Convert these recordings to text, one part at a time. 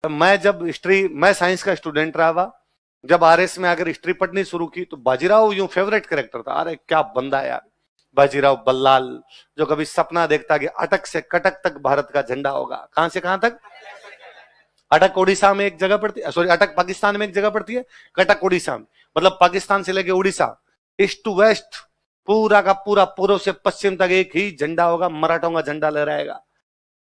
मैं साइंस का स्टूडेंट रहा हुआ, जब आरएस में आकर हिस्ट्री पढ़नी शुरू की तो बाजीराव यूं फेवरेट कैरेक्टर था। अरे क्या बंदा यार बाजीराव बल्लाल, जो कभी सपना देखता कि अटक से कटक तक भारत का झंडा होगा। कहां से कहां तक? अटक उड़ीसा में एक जगह पड़ती है, सॉरी अटक पाकिस्तान में एक जगह पड़ती है, कटक उड़ीसा में, मतलब पाकिस्तान से लेके उड़ीसा ईस्ट टू वेस्ट पूरा का पूरा पूर्व से पश्चिम तक एक ही झंडा होगा, मराठों का झंडा लहराएगा।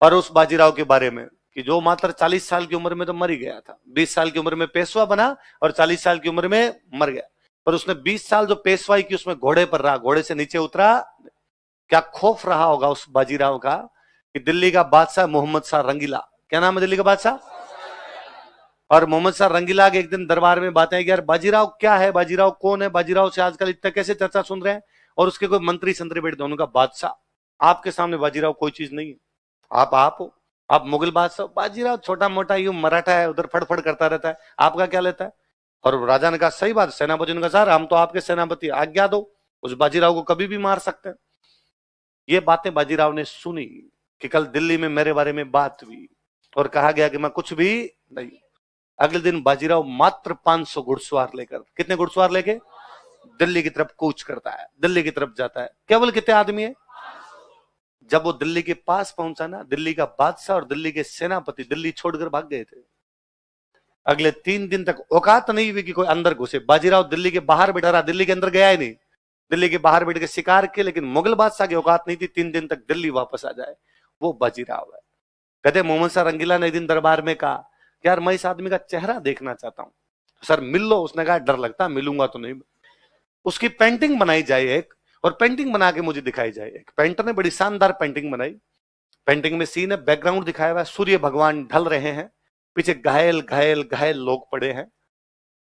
और उस बाजीराव के बारे में कि जो मात्र 40 साल की उम्र में तो मर ही गया था, 20 साल की उम्र में पेशवा बना और 40 साल की उम्र में मर गया, पर उसने 20 साल जो पेशवाई की उसमें घोड़े पर रहा, घोड़े से नीचे उतरा। क्या खौफ रहा होगा उस बाजीराव का कि दिल्ली का बादशाह मोहम्मद शाह रंगीला, क्या नाम है दिल्ली का बादशाह, और मोहम्मद शाह रंगीला के एक दिन दरबार में बातें कि यार बाजीराव क्या है, बाजीराव कौन है, बाजीराव से आजकल इतना कैसे चर्चा सुन रहे हैं, और उसके कोई मंत्री संतरी बैठे, उनका बादशाह आपके सामने बाजीराव कोई चीज नहीं है, आप हो, आप मुगल बादशाह, बाजीराव छोटा मोटा यूं मराठा है, उधर फड़फड़ करता रहता है, आपका क्या लेता है। और राजा ने कहा सही बात, सेनापति ने कहा सर हम तो आपके सेनापति, आज्ञा दो, उस बाजीराव को कभी भी मार सकते हैं। ये बातें बाजीराव ने सुनी कि कल दिल्ली में मेरे बारे में बात हुई और कहा गया कि मैं कुछ भी नहीं। अगले दिन बाजीराव मात्र 500 घुड़सवार लेकर, कितने घुड़सवार लेके, दिल्ली की तरफ कूच करता है, दिल्ली की तरफ जाता है। केवल कितने आदमी है? जब वो दिल्ली के पास पहुंचा ना, दिल्ली का बादशाह और दिल्ली के सेनापति दिल्ली छोड़कर भाग गए थे। अगले 3 दिन तक औकात नहीं हुई कि कोई अंदर घुसे। बाजीराव दिल्ली के बाहर बैठा रहा, दिल्ली के अंदर गया ही नहीं, दिल्ली के बाहर बैठ के शिकार किए, लेकिन मुगल बादशाह की औकात नहीं थी 3 दिन तक दिल्ली वापस आ जाए। वो बाजीराव है। कहते मोहम्मद शाह रंगीला ने एक दिन दरबार में कहा यार मैं इस आदमी का चेहरा देखना चाहता हूं, सर मिल लो। उसने कहा डर लगता, मिलूंगा तो नहीं। उसकी पेंटिंग बनाई जाए एक, और पेंटिंग बना के मुझे दिखाई जाए। एक पेंटर ने बड़ी शानदार पेंटिंग बनाई, पेंटिंग में सीन है, बैकग्राउंड दिखाया हुआ है, सूर्य भगवान ढल रहे हैं, पीछे घायल घायल घायल लोग पड़े हैं।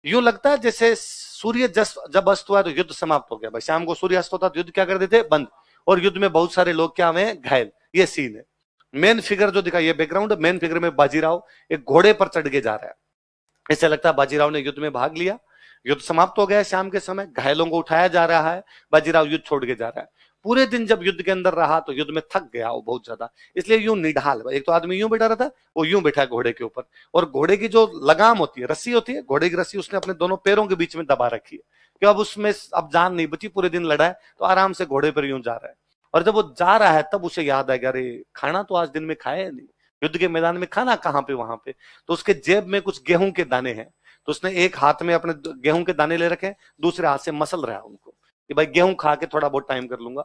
यूं लगता है जैसे सूर्य जब अस्त हुआ तो युद्ध समाप्त हो गया। भाई शाम को सूर्य अस्त होता तो युद्ध क्या कर देते, बंद, और युद्ध में बहुत सारे लोग क्या हुए, घायल। ये सीन है। मेन फिगर जो दिखा, ये बैकग्राउंड, मेन फिगर में बाजीराव एक घोड़े पर चढ़ के जा रहा है। ऐसा लगता है बाजीराव ने युद्ध में भाग लिया, युद्ध समाप्त हो गया है, शाम के समय घायलों को उठाया जा रहा है, बाजीराव युद्ध छोड़ के जा रहा है। पूरे दिन जब युद्ध के अंदर रहा तो युद्ध में थक गया वो बहुत ज्यादा, इसलिए यूं निढाल, एक तो आदमी यूं बैठा रहता है, वो यूं बैठा है घोड़े के ऊपर, और घोड़े की जो लगाम होती है, रस्सी होती है, घोड़े की रस्सी उसने अपने दोनों पैरों के बीच में दबा रखी है कि अब उसमें अब जान नहीं बची, पूरे दिन लड़ा है, तो आराम से घोड़े पर यूं जा रहा है। और जब वो जा रहा है तब उसे याद आएगा अरे खाना तो आज दिन में खाया नहीं, युद्ध के मैदान में खाना कहां पे, वहां पे। तो उसके जेब में कुछ गेहूं के दाने हैं, तो उसने एक हाथ में अपने गेहूं के दाने ले रखे, दूसरे हाथ से मसल रहा है उनको कि भाई गेहूं खा के थोड़ा बहुत टाइम कर लूंगा।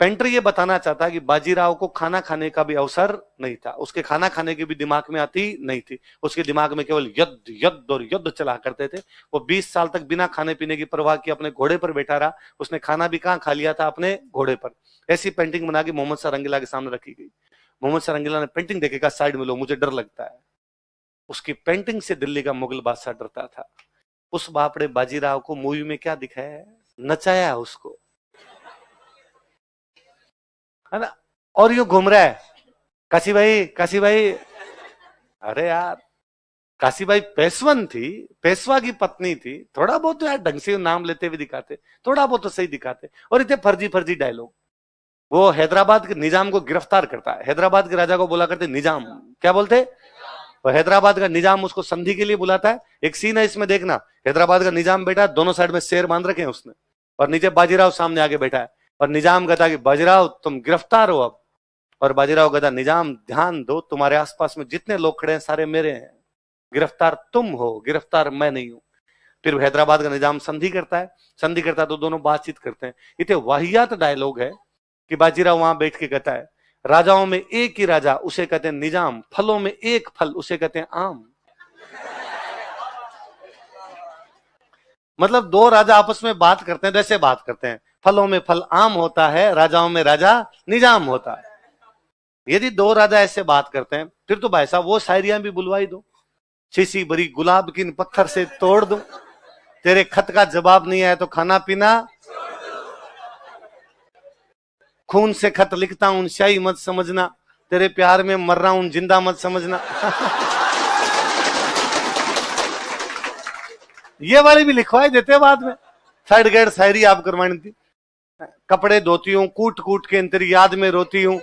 पेंटर ये बताना चाहता है कि बाजीराव को खाना खाने का भी अवसर नहीं था, उसके खाना खाने की भी दिमाग में आती नहीं थी, उसके दिमाग में केवल युद्ध युद्ध और युद्ध चला करते थे। वो 20 साल तक बिना खाने पीने की परवाह की अपने घोड़े पर बैठा रहा, उसने खाना भी कहां खा लिया था, अपने घोड़े पर। ऐसी पेंटिंग बना के मोहम्मद शाह रंगीला के सामने रखी गई। मोहम्मद शाह रंगीला ने पेंटिंग देखेगा, साइड में लो मुझे डर लगता है। उसकी पेंटिंग से दिल्ली का मुगल बादशाह डरता था। उस बापड़े बाजीराव को मूवी में क्या दिखाया है, नचाया उसको, है ना, और यूं घूम रहा है काशी भाई, काशी भाई। अरे यार काशी भाई पेशवन थी, पेशवा की पत्नी थी, थोड़ा बहुत तो यार ढंग से नाम लेते हुए दिखाते, थोड़ा बहुत तो सही दिखाते, और इतने फर्जी फर्जी डायलॉग। वो हैदराबाद के निजाम को गिरफ्तार करता है, हैदराबाद के राजा को बोला करते निजाम, क्या बोलते, तो हैदराबाद का निजाम उसको संधि के लिए बुलाता है। एक सीन है इसमें देखना, हैदराबाद का निजाम बैठा, दोनों साइड में शेर बांध रखे हैं उसने, और नीचे बाजीराव सामने आके बैठा है, और निजाम कहता कि बाजीराव तुम गिरफ्तार हो अब। और बाजीराव कहता निजाम ध्यान दो, तुम्हारे आसपास में जितने लोग खड़े हैं सारे मेरे हैं, गिरफ्तार तुम हो, गिरफ्तार मैं नहीं हूं। फिर हैदराबाद का निजाम संधि करता है, संधि करता है तो दोनों बातचीत करते हैं। इतने वाहियात डायलॉग है कि बाजीराव वहां बैठ के कहता है राजाओं में एक ही राजा, उसे कहते हैं निजाम, फलों में एक फल, उसे कहते हैं आम। मतलब दो राजा आपस में बात करते हैं, जैसे बात करते हैं, फलों में फल आम होता है, राजाओं में राजा निजाम होता है। यदि दो राजा ऐसे बात करते हैं फिर तो भाई साहब वो शायरियां भी बुलवाई दो, शीशी भरी गुलाब की पत्थर से तोड़ दूं, तेरे खत का जवाब नहीं आया तो खाना पीना, खून से खत लिखता हूं शाही मत समझना, तेरे प्यार में मर रहा हूं जिंदा मत समझना। ये वाली भी लिखवाई देते बाद में, थर्ड ग्रेड शायरी आप करवानी थी। कपड़े धोती हूं कूट कूट के तेरी याद में रोती हूं।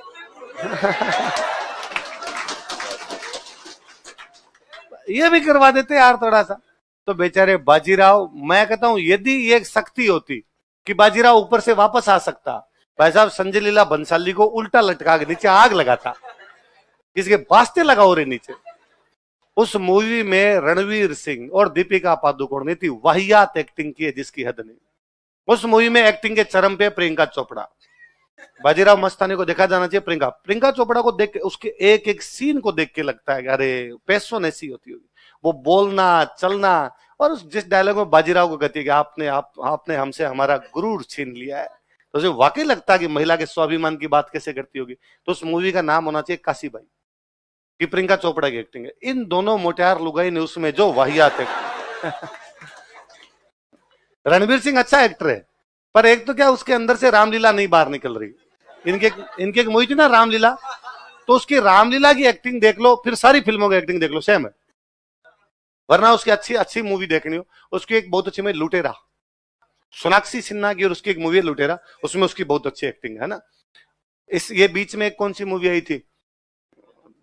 ये भी करवा देते यार थोड़ा सा। तो बेचारे बाजीराव, मैं कहता हूं यदि ये एक शक्ति होती कि बाजीराव ऊपर से वापस आ सकता, भाई साहब संजय लीला बंसाली को उल्टा लटका के नीचे आग लगाता, किसी के वास्ते लगाओ रे नीचे। उस मूवी में रणवीर सिंह और दीपिका पादुकोण ने इतनी वाहियात एक्टिंग की है जिसकी हद नहीं। उस मूवी में एक्टिंग के चरम पे प्रियंका चोपड़ा। बाजीराव मस्तानी को देखा जाना चाहिए। प्रियंका चोपड़ा को देख के, उसके एक एक सीन को देख के लगता है कि अरे पैसों ऐसी होती होगी, वो बोलना चलना। और जिस डायलॉग में बाजीराव को कहती है कि आपने हमसे हमारा गुरूर छीन लिया है, तो उसे वाकई लगता है कि महिला के स्वाभिमान की बात कैसे करती होगी। तो उस मूवी का नाम होना चाहिए काशीबाई, कि प्रियंका चोपड़ा की एक्टिंग है। इन दोनों मोटियार लुगाई ने उसमें जो वाहियात एक्टिंग। रणवीर सिंह अच्छा एक्टर है, पर एक तो क्या उसके अंदर से रामलीला नहीं बाहर निकल रही। इनके एक मूवी थी ना रामलीला, तो उसकी रामलीला की एक्टिंग देख लो, फिर सारी फिल्मों की एक्टिंग देख लो, सेम है। वरना उसकी अच्छी अच्छी मूवी देखनी हो, उसकी एक बहुत अच्छी में लुटेरा, सोनाक्षी सिन्हा की, और उसकी एक मूवी है लुटेरा, उसमें उसकी बहुत अच्छी एक्टिंग है ना। ये बीच में एक कौन सी मूवी आई थी,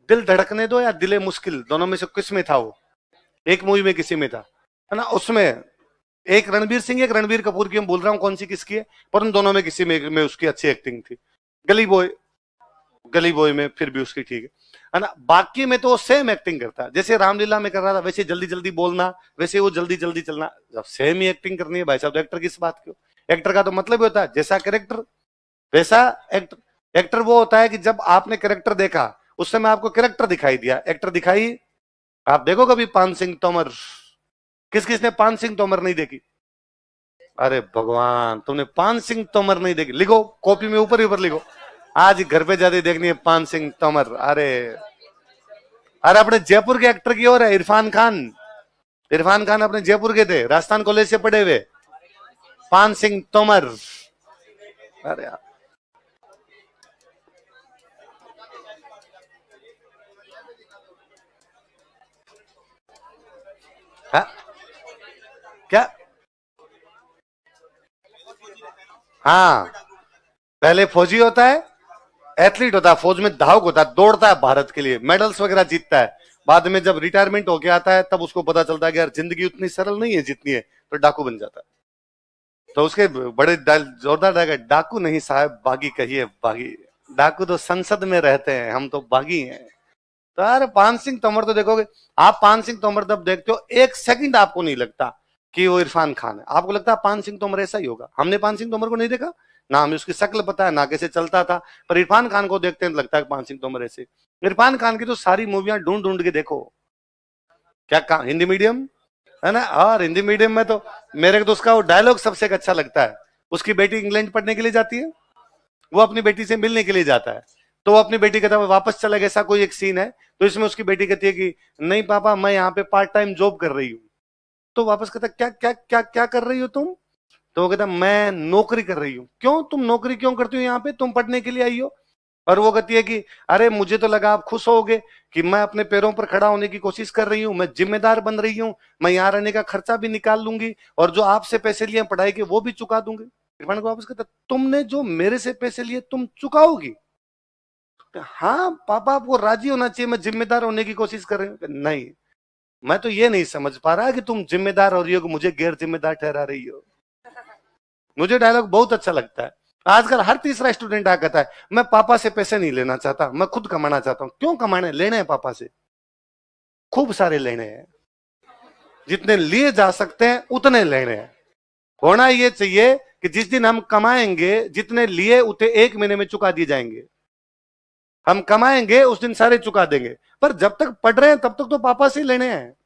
दिल धड़कने दो या दिले मुश्किल, दोनों में से किस में था वो, एक मूवी में किसी में था, है ना। उसमें एक रणबीर सिंह एक रणबीर कपूर की, मैं बोल रहा हूं कौन सी किसकी है, पर उन दोनों में किसी में उसकी अच्छी एक्टिंग थी। गली बॉय में फिर भी उसकी ठीक है ना। बाकी में तो वो सेम एक्टिंग करता है, जैसे रामलीला में कर रहा था वैसे जल्दी जल्दी बोलना, वैसे वो जल्दी जल्दी चलना। जब सेम ही एक्टिंग करनी है भाई साहब, तो एक्टर किस बात की। एक्टर का तो मतलब ही होता है जैसा कैरेक्टर वैसा एक्टर। एक्टर वो होता है कि जब आपने कैरेक्टर देखा उस समय आपको कैरेक्टर दिखाई दिया, एक्टर दिखाई। आप देखो कभी पान सिंह तोमर, किस किसने पान सिंह तोमर नहीं देखी। अरे भगवान, तुमने पान सिंह तोमर नहीं देखी, लिखो कॉपी में ऊपर ही ऊपर लिखो, आज घर पे जाते देखनी है पान सिंह तोमर। अरे अरे अपने जयपुर के एक्टर की ओर है, इरफान खान। इरफान खान अपने जयपुर के थे, राजस्थान कॉलेज से पढ़े हुए, पान सिंह तोमर। अरे यार, हा? क्या? हाँ, पहले फौजी होता है, एथलीट होता है, फौज में धावक होता है, दौड़ता है भारत के लिए, मेडल्स वगैरह जीतता है। बाद में जब रिटायरमेंट होके आता है तब उसको पता चलता है कि यार जिंदगी उतनी सरल नहीं है जितनी है, तो डाकू बन जाता है। तो उसके बड़े जोरदार डायलॉग, डाकू नहीं साहब बागी कहिए बागी, डाकू तो संसद में रहते हैं, हम तो बागी हैं। तो यार पान सिंह तोमर तो देखोगे आप, पान सिंह तोमर जब देखते हो एक सेकंड आपको नहीं लगता कि वो इरफान खान है, आपको लगता है पान सिंह तोमर ऐसा ही होगा। हमने पान सिंह तोमर को नहीं देखा ना, हमें उसकी शक्ल पता है ना कैसे चलता था, पर इरफान खान को देखते हैं तो लगता है पान सिंह तोमर ऐसे। इरफान खान की तो सारी मूवियां ढूंढ ढूंढ के देखो। क्या हिंदी मीडियम है ना, और हिंदी मीडियम में तो मेरे को तो उसका वो डायलॉग सबसे अच्छा लगता है। उसकी बेटी इंग्लैंड पढ़ने के लिए जाती है, वो अपनी बेटी से मिलने के लिए जाता है, तो वो अपनी बेटी कहता है वापस चला गया, ऐसा कोई एक सीन है। तो इसमें उसकी बेटी कहती है कि नहीं पापा मैं यहाँ पे पार्ट टाइम जॉब कर रही हूँ। तो वापस कहता क्या क्या क्या क्या कर रही हो तुम, तो वो कहता मैं नौकरी कर रही हूँ। क्यों तुम नौकरी क्यों करती हो यहाँ पे, तुम पढ़ने के लिए आई हो। और वो कहती है कि अरे मुझे तो लगा आप खुश होगे कि मैं अपने पैरों पर खड़ा होने की कोशिश कर रही हूँ, मैं जिम्मेदार बन रही हूँ, मैं यहाँ रहने का खर्चा भी निकाल लूंगी और जो आपसे पैसे लिए पढ़ाई के वो भी चुका दूंगी। इरफान को वापस कहता तुमने जो मेरे से पैसे लिए तुम चुकाओगी। हाँ पापा आपको राजी होना चाहिए, मैं जिम्मेदार होने की कोशिश कर रही हूँ। नहीं, मैं तो ये नहीं समझ पा रहा कि तुम जिम्मेदार हो रही हो, मुझे गैर जिम्मेदार ठहरा रही हो। मुझे डायलॉग बहुत अच्छा लगता है। आजकल हर तीसरा स्टूडेंट आ कहता है मैं पापा से पैसे नहीं लेना चाहता, मैं खुद कमाना चाहता हूं। क्यों कमाने, लेने हैं पापा से, खूब सारे लेने हैं, जितने लिए जा सकते हैं उतने लेने हैं। होना ये चाहिए कि जिस दिन हम कमाएंगे जितने लिए उतने एक महीने में चुका दिए जाएंगे। हम कमाएंगे उस दिन सारे चुका देंगे, पर जब तक पढ़ रहे हैं तब तक तो पापा से लेने हैं।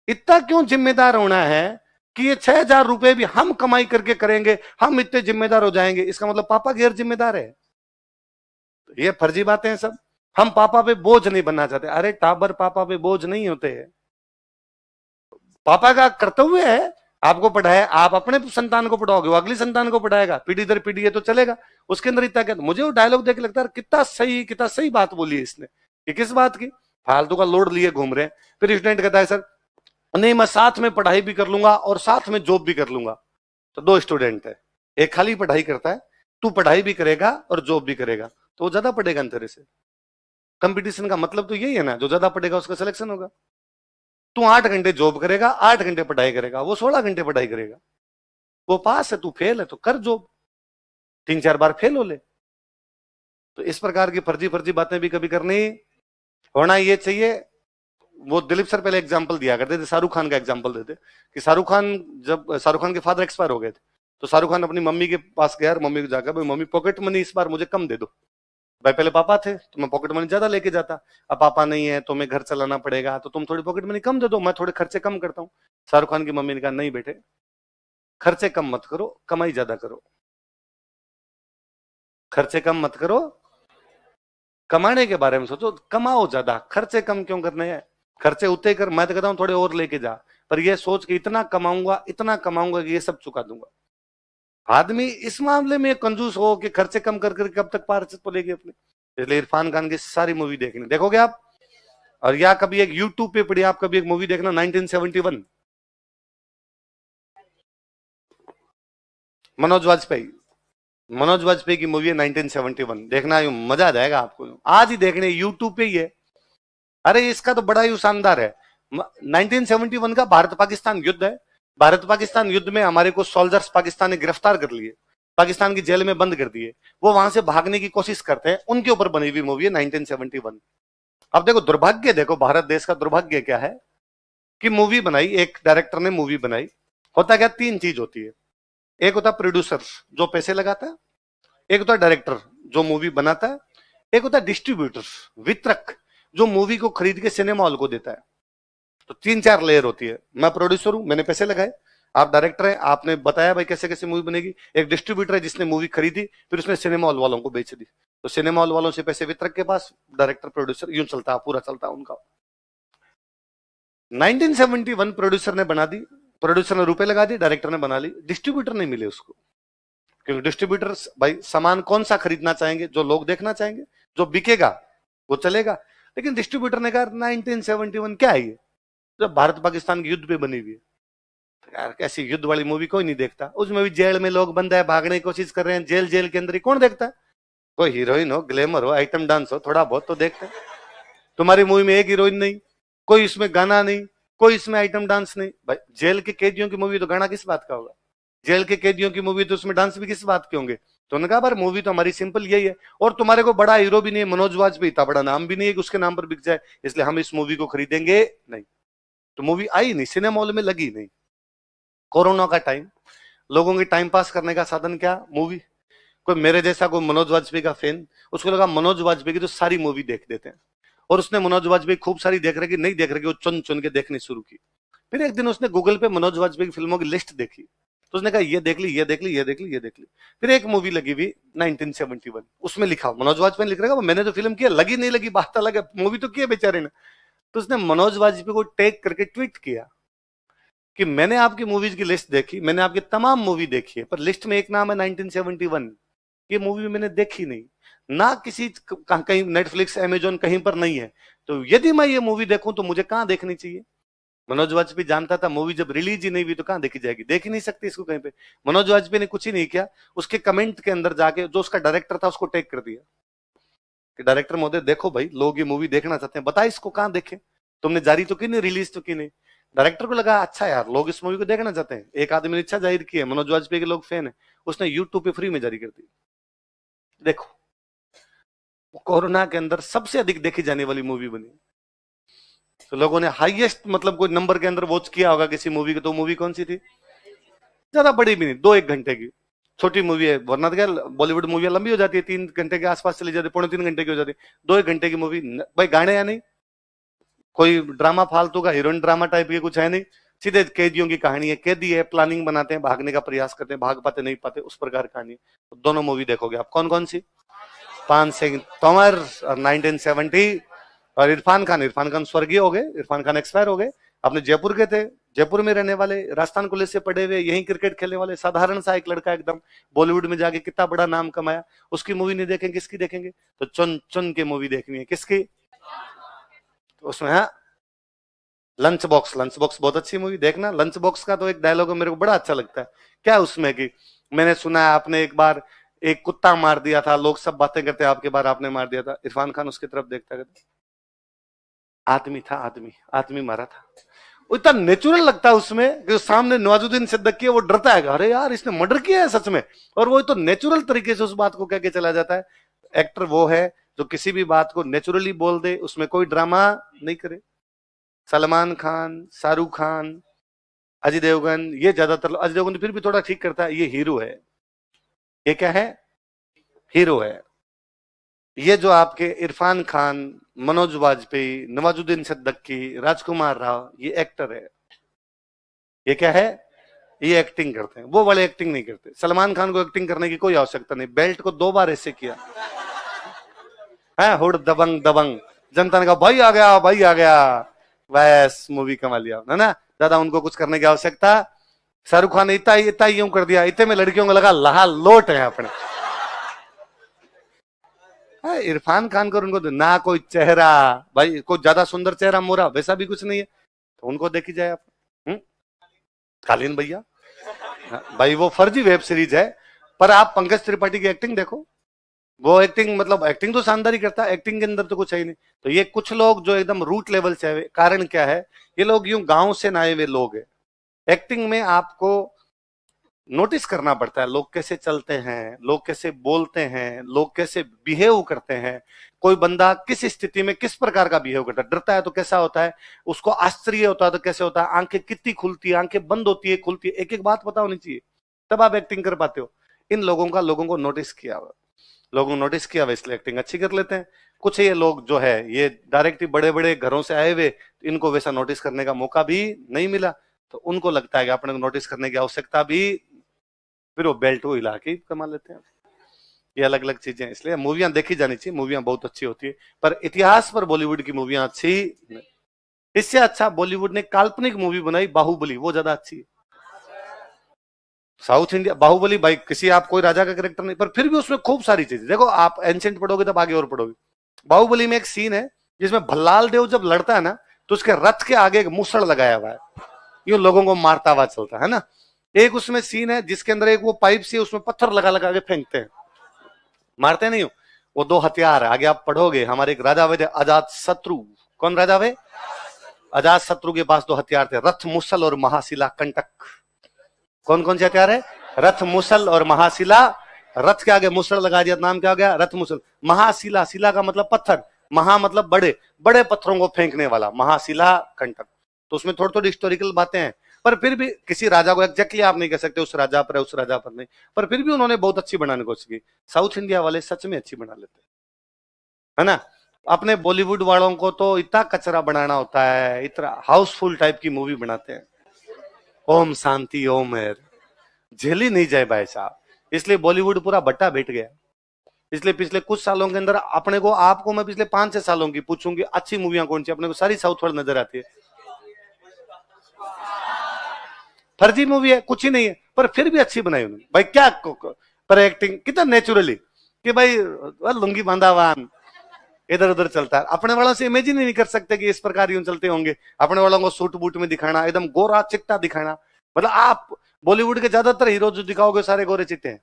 इतना क्यों जिम्मेदार होना है कि ये 6,000 रुपए भी हम कमाई करके करेंगे, हम इतने जिम्मेदार हो जाएंगे, इसका मतलब पापा गैर जिम्मेदार है। तो ये फर्जी बातें हैं सब। हम पापा पे बोझ नहीं बनना चाहते। अरे टाबर पापा पे बोझ नहीं होते हैं, पापा का कर्तव्य है आपको पढ़ाया, आप अपने संतान को पढ़ाओगे, वो अगली संतान को पढ़ाएगा, पीढ़ी दर पीढ़ी है तो चलेगा। उसके अंदर इतना क्या, मुझे वो डायलॉग देख के लगता है कितना सही बात बोली है इसने। कि किस बात की, फालतू का लोड लिए घूम रहे हैं। फिर स्टूडेंट कहता है सर नहीं मैं साथ में पढ़ाई भी कर लूंगा और साथ में जॉब भी कर लूंगा। तो दो स्टूडेंट है, एक खाली पढ़ाई करता है, तू पढ़ाई भी करेगा और जॉब भी करेगा, तो वो ज्यादा पढ़ेगा अंतरे से। कंपटीशन का मतलब तो यही है ना, जो ज्यादा पढ़ेगा उसका सिलेक्शन होगा। तू 8 घंटे जॉब करेगा, 8 घंटे पढ़ाई करेगा, वो 16 घंटे पढ़ाई करेगा। वो पास है, तू फेल है, तो कर जॉब, 3-4 बार फेल हो ले। तो इस प्रकार की फर्जी फर्जी बातें भी कभी करनी होना ये चाहिए। वो दिलीप सर पहले एग्जाम्पल दिया करते थे, शाहरुख खान का एग्जाम्पल देते कि शाहरुख खान, जब शाहरुख खान के फादर एक्सपायर हो गए थे, तो शाहरुख खान अपनी मम्मी के पास गया और मम्मी को जाकर, भाई मम्मी पॉकेट मनी इस बार मुझे कम दे दो। भाई पहले पापा थे तो मैं पॉकेट मनी ज्यादा लेके जाता, अब पापा नहीं है तो मैं घर चलाना पड़ेगा, तो तुम थोड़ी पॉकेट मनी कम दे दो, मैं थोड़े खर्चे कम करता हूँ। शाहरुख खान की मम्मी ने कहा, नहीं बेटे, खर्चे कम मत करो, कमाई ज्यादा करो। खर्चे कम मत करो, कमाने के बारे में सोचो, कमाओ ज्यादा, खर्चे कम क्यों करने हैं? खर्चे उतने कर, मैं तो कहता हूं थोड़े और लेके जा, पर ये सोच कि इतना कमाऊंगा कि ये सब चुका दूंगा। आदमी इस मामले में कंजूस हो कि खर्चे कम कर कर कब तक पार चलेगी अपने। इसलिए इरफान खान की सारी मूवी देखनी, देखोगे आप। और या कभी एक यूट्यूब पे पड़ी, आप कभी एक मूवी देखना 1971, मनोज वाजपेयी की मूवी है 1971, देखना, मजा आ जाएगा आपको, आज ही देखने, यूट्यूब पे ही है। अरे इसका तो बड़ा ही शानदार है। 1971 का भारत पाकिस्तान युद्ध है। भारत पाकिस्तान युद्ध में हमारे को सोल्जर्स पाकिस्तान ने गिरफ्तार कर लिए, पाकिस्तान की जेल में बंद कर दिए, वो वहां से भागने की कोशिश करते हैं, उनके ऊपर बनी हुई मूवी है 1971। अब देखो दुर्भाग्य, देखो भारत देश का दुर्भाग्य क्या है कि मूवी बनाई, एक डायरेक्टर ने मूवी बनाई। होता क्या, 3 चीज होती है। एक होता प्रोड्यूसर जो पैसे लगाता है, एक होता डायरेक्टर जो मूवी बनाता है, एक होता डिस्ट्रीब्यूटर, वितरक, जो मूवी को खरीद के सिनेमा हॉल को देता है। तो 3-4 लेयर होती है। मैं प्रोड्यूसर हूं, मैंने पैसे लगाए, आप डायरेक्टर हैं, आपने बताया भाई कैसे कैसे मूवी बनेगी। एक डिस्ट्रीब्यूटर है जिसने मूवी खरीदी, फिर उसने सिनेमा हॉल वालों को बेच दी, तो सिनेमा हॉल वालों से पैसे वितरक के पास, डायरेक्टर प्रोड्यूसर, यूं चलता है, पूरा चलता है उनका। 1971 प्रोड्यूसर ने बना दी, प्रोड्यूसर ने रुपए लगा दिए, डायरेक्टर ने बना ली, डिस्ट्रीब्यूटर नहीं मिले उसको। क्योंकि डिस्ट्रीब्यूटर भाई सामान कौन सा खरीदना चाहेंगे, जो लोग देखना चाहेंगे, जो बिकेगा वो चलेगा। लेकिन डिस्ट्रीब्यूटर ने कहा 1971 क्या है ये, जब भारत पाकिस्तान के युद्ध पे बनी हुई है, तो यार कैसी युद्ध वाली मूवी कोई नहीं देखता। उसमें भी जेल में लोग बंद है, भागने की कोशिश कर रहे हैं, जेल के अंदर ही कौन देखता है? कोई हीरोइन हो, ग्लैमर हो, आइटम डांस हो, थोड़ा बहुत तो देखते हैं। तुम्हारी मूवी में एक हीरोइन नहीं, कोई इसमें गाना नहीं, कोई इसमें आइटम डांस नहीं। भाई जेल के कैदियों की मूवी तो गाना किस बात का होगा, जेल के कैदियों की मूवी तो उसमें डांस भी किस बात के होंगे। तो उन्होंने कहा पर मूवी तो हमारी सिंपल यही है, और तुम्हारे को बड़ा हीरो भी नहीं है, मनोज वाजपेयी, इतना बड़ा नाम भी नहीं है कि उसके नाम पर बिक जाए, इसलिए हम इस मूवी को खरीदेंगे नहीं। तो मूवी आई नहीं, सिनेमा हॉल में लगी नहीं। कोरोना का टाइम, लोगों के टाइम पास करने का साधन क्या, मूवी। कोई मेरे जैसा कोई मनोज वाजपेयी का फैन, उसको लगा मनोज वाजपेयी की तो सारी मूवी देख देते हैं, और उसने मनोज वाजपेयी खूब सारी देख रही, नहीं देख रही, वो चुन चुन के देखनी शुरू की। फिर एक दिन उसने गूगल पे मनोज वाजपेयी की फिल्मों की लिस्ट देखी, तो उसने कहा ये देख ली, ये देख ली, ये देख ली, ये देख ली। फिर एक मूवी लगी हुई 1971, उसमें लिखा मनोज वाजपेयी लिख रहा है, मैंने तो फिल्म किया, लगी नहीं लगी बात अलग है, मूवी तो किया बेचारे ने। तो उसने मनोज वाजपेयी को टैग करके ट्वीट किया कि मैंने आपकी मूवीज की लिस्ट देखी, मैंने आपकी तमाम मूवी देखी है, पर लिस्ट में एक नाम है 1971, ये मूवी मैंने देखी नहीं, ना किसी कहीं नेटफ्लिक्स अमेजोन कहीं पर नहीं है, तो यदि मैं ये मूवी देखूं तो मुझे कहां देखनी चाहिए। मनोज वाजपेयी जानता था मूवी जब रिलीज ही नहीं हुई तो कहां देखी जाएगी, देख ही नहीं सकती इसको कहीं पे। मनोज वाजपेयी ने कुछ ही नहीं किया, उसके कमेंट के अंदर जाके जो उसका डायरेक्टर था उसको टैग कर दिया कि डायरेक्टर महोदय देखो भाई, लोग ये मूवी देखना चाहते हैं, बता इसको कहां देखें, तुमने जारी तो की नहीं, रिलीज तो की नहीं। डायरेक्टर को लगा अच्छा यार लोग इस मूवी को देखना चाहते हैं, एक आदमी ने इच्छा जाहिर की है, मनोज वाजपेयी के लोग फैन है, उसने यूट्यूब पे फ्री में जारी कर दी। देखो कोरोना के अंदर सबसे अधिक देखी जाने वाली मूवी बनी, तो लोगों ने हाईएस्ट मतलब कोई नंबर के अंदर वॉच किया होगा किसी मूवी को, तो मूवी कौन सी थी, ज्यादा बड़ी भी नहीं, 2-1 घंटे की छोटी मूवी है, वरना क्या बॉलीवुड मूवी लंबी हो जाती है, 3 घंटे के आसपास चली जाती है, 2.5-3 घंटे की हो जाती है, 2-1 घंटे की मूवी। भाई गाने या नहीं, कोई ड्रामा फालतू का हीरोइन ड्रामा टाइप की कुछ है नहीं, सीधे कैदियों की कहानी है, कैदी है, प्लानिंग बनाते हैं, भागने का प्रयास करते हैं, भाग पाते नहीं पाते, उस प्रकार कहानी है। तो दोनों मूवी देखोगे आप, कौन कौन सी, 5 सिंह तोमर और 1970 और इरफान खान स्वर्गीय हो गए, इरफान खान एक्सपायर हो गए, अपने जयपुर के थे, जयपुर में रहने वाले, राजस्थान कॉलेज से पढ़े हुए, यहीं क्रिकेट खेलने वाले, साधारण सा एक लड़का एकदम, बॉलीवुड में जाके कितना बड़ा नाम कमाया, उसकी मूवी नहीं देखेंगे किसकी देखेंगे, तो चुन चुन के मूवी देखनी है, किसकी, तो उसमें है लंच बॉक्स बहुत अच्छी मूवी, देखना। लंच बॉक्स का तो एक डायलॉग मेरे को बड़ा अच्छा लगता है, क्या उसमें कि मैंने सुना है आपने एक बार एक कुत्ता मार दिया था, लोग सब बातें करते हैं आपके बार आपने मार दिया था, इरफान खान उसकी तरफ देखता कहता आदमी था, आदमी मारा था, वो इतना नेचुरल लगता है उसमें कि सामने नवाजुद्दीन सिद्दीकी है, वो डरता है, अरे यार इसने मर्डर किया है सच में, और वो तो नेचुरल तरीके से उस बात को कह के चला जाता है। एक्टर वो है जो किसी भी बात को नेचुरली बोल दे, उसमें कोई ड्रामा नहीं करे। सलमान खान, शाहरुख खान, अजय देवगन, ये ज्यादातर, अजय देवगन फिर भी थोड़ा ठीक करता है, ये हीरो है। ये क्या है? हीरो है। ये जो आपके इरफान खान, मनोज वाजपेयी, नवाजुद्दीन सिद्दीकी, राजकुमार राव, ये एक्टर है। ये क्या है? ये एक्टिंग करते हैं, वो वाले एक्टिंग नहीं करते। सलमान खान को एक्टिंग करने की कोई आवश्यकता नहीं, बेल्ट को 2 बार ऐसे किया है, हुड दबंग दबंग, जनता ने कहा भाई आ गया, भाई आ गया, बस मूवी कमा लिया, है ना। ज्यादा उनको कुछ करने की आवश्यकता। शाहरुख खान ने इतना इतना यूं कर दिया, इतने में लड़कियों को लगा लहा लोट है अपने। इरफान खान को उनको ना कोई चेहरा, भाई कोई ज्यादा सुंदर चेहरा मोरा वैसा भी कुछ नहीं है, तो उनको देखी जाए आप। कालीन भैया, भाई वो फर्जी वेब सीरीज है, पर आप पंकज त्रिपाठी की एक्टिंग देखो, वो एक्टिंग मतलब एक्टिंग तो शानदार ही करता है, एक्टिंग के अंदर तो कुछ है ही नहीं। तो ये कुछ लोग जो एकदम रूट लेवल से है, कारण क्या है? ये लोग यूं गांव से ना आए हुए लोग हैं। एक्टिंग में आपको नोटिस करना पड़ता है, लोग कैसे चलते हैं, लोग कैसे बोलते हैं, लोग कैसे बिहेव करते हैं, कोई बंदा किस स्थिति में किस प्रकार का बिहेव करता है, डरता है तो कैसा होता है, उसको आश्चर्य होता है तो कैसे होता है, आंखें कितनी खुलती है, आंखें बंद होती है, खुलती है, एक एक बात पता होनी चाहिए, तब आप एक्टिंग कर पाते हो। इन लोगों का लोगों को नोटिस किया हुआ, लोगों ने नोटिस किया हुआ, इसलिए एक्टिंग अच्छी कर लेते हैं। कुछ ये लोग जो है ये डायरेक्ट ही बड़े बड़े घरों से आए हुए, इनको वैसा नोटिस करने का मौका भी नहीं मिला, तो उनको लगता है कि अपने को नोटिस करने की आवश्यकता भी, फिर वो बेल्ट को हिला के कमा लेते हैं। ये अलग अलग चीजें, इसलिए मूवियां देखी जानी चाहिए, मूवियां बहुत अच्छी होती है, पर इतिहास पर बॉलीवुड की मूवियां अच्छी नहीं। इससे अच्छा बॉलीवुड ने काल्पनिक मूवी बनाई बाहुबली, वो ज्यादा अच्छी है। साउथ इंडिया बाहुबली भाई, किसी आप कोई राजा का कैरेक्टर नहीं, पर फिर भी उसमें खूब सारी चीजें देखो, आप एंशिएंट पढ़ोगे तब आगे और पढ़ोगे। बाहुबली में एक सीन है जिसमें भल्लाल देव जब लड़ता है ना, तो उसके रथ के आगे एक मुसड़ लगाया हुआ है, यूं लोगों को मारता हुआ चलता है ना। एक उसमें सीन है जिसके अंदर एक वो पाइप से उसमें पत्थर लगा लगा के फेंकते हैं, मारते नहीं हो, वो 2 हथियार है, आगे आप पढ़ोगे। हमारे एक राजा हुए थे अजात शत्रु, कौन राजा हुए? अजात शत्रु के पास 2 हथियार थे, रथ मुसल और महाशिला कंटक। कौन कौन से हथियार है? रथ मुसल और महाशिला। रथ के आगे मुसल लगा दिया, नाम क्या हो गया? रथ मुसल। महाशिला, शिला का मतलब पत्थर, महा मतलब बड़े, बड़े पत्थरों को फेंकने वाला, महाशिला कंटक। तो उसमें थोड़ी थोड़ी हिस्टोरिकल बातें हैं, पर फिर भी किसी राजा को एग्जैक्टली आप नहीं कह सकते उस राजा पर है, उस राजा पर नहीं, पर फिर भी उन्होंने बहुत अच्छी बनाने की कोशिश की। साउथ इंडिया वाले सच में अच्छी बना लेते है ना। अपने बॉलीवुड वालों को तो इतना कचरा बनाना होता है, इतना हाउसफुल टाइप की मूवी बनाते हैं, ओम शांति ओम है, झेली नहीं जाए भाई साहब। इसलिए बॉलीवुड पूरा बट्टा बैठ गया। इसलिए पिछले कुछ सालों के अंदर अपने को, आपको मैं पिछले 5-6 सालों की पूछूंगी अच्छी मूवियां कौन सी, अपने को सारी साउथ वाली नजर आती है। फर्जी मूवी है, कुछ ही नहीं है, पर फिर भी अच्छी बनाई उन्होंने भाई। क्या पर एक्टिंग कितना नेचुरली, कि भाई लुंगी बांधावान इधर उधर चलता है। अपने वालों से इमेजिन ही नहीं कर सकते कि इस प्रकार यूं चलते होंगे। अपने वालों को सूट बूट में दिखाना, एकदम गोरा चिट्टा दिखाना, मतलब आप बॉलीवुड के ज्यादातर हीरो जो दिखाओगे सारे गोरे चिट्टे हैं,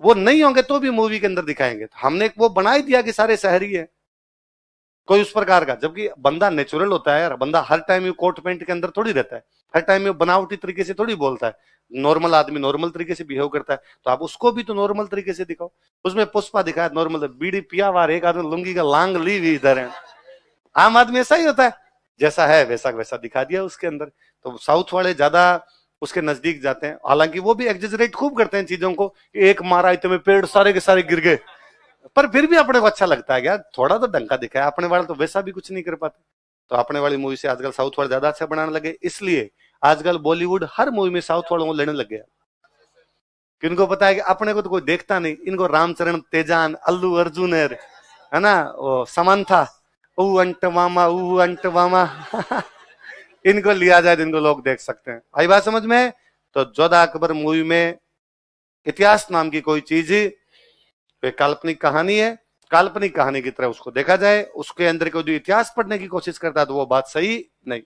वो नहीं होंगे तो भी मूवी के अंदर दिखाएंगे। हमने वो बना ही दिया कि सारे शहरी है, कोई उस प्रकार का, जबकि बंदा नेचुरल होता है यार। बंदा हर टाइम कोट पैंट के अंदर थोड़ी रहता है, हर टाइम बनावटी तरीके से थोड़ी बोलता है। नॉर्मल आदमी नॉर्मल तरीके से बिहेव करता है, तो आप उसको भी तो नॉर्मल तरीके से दिखाओ। उसमें पुष्पा दिखाया नॉर्मल, बीड़ी पिया वार, एक आदमी लुंगी का लांग ली हुई इधर है। आम आदमी ऐसा ही होता है, जैसा है वैसा वैसा दिखा दिया उसके अंदर। तो साउथ वाले ज्यादा उसके नजदीक जाते हैं, हालांकि वो भी एग्जेजरेट खूब करते हैं चीजों को, एक मारा इतने पेड़ सारे के सारे गिर गए, पर फिर भी अपने को अच्छा लगता है यार, थोड़ा तो डंका दिखाया। अपने वाले तो वैसा भी कुछ नहीं कर पाते, तो अपने वाली मूवी से आजकल साउथ वाले ज्यादा अच्छा बनाने लगे। इसलिए आजकल बॉलीवुड हर मूवी में साउथ वालों को लेने लग गया, कि इनको पता है कि अपने को तो कोई देखता नहीं, इनको रामचरण तेजान, अल्लू अर्जुन है ना, वो समंथा, ऊ अंट मामा इनको लिया जाए, इनको लोग देख सकते हैं। आई बात समझ में? तो जोधा अकबर मूवी में इतिहास नाम की कोई चीज, काल्पनिक कहानी है, काल्पनिक कहानी की तरह उसको देखा जाए। उसके अंदर कोई इतिहास पढ़ने की कोशिश करता है तो वो बात सही नहीं।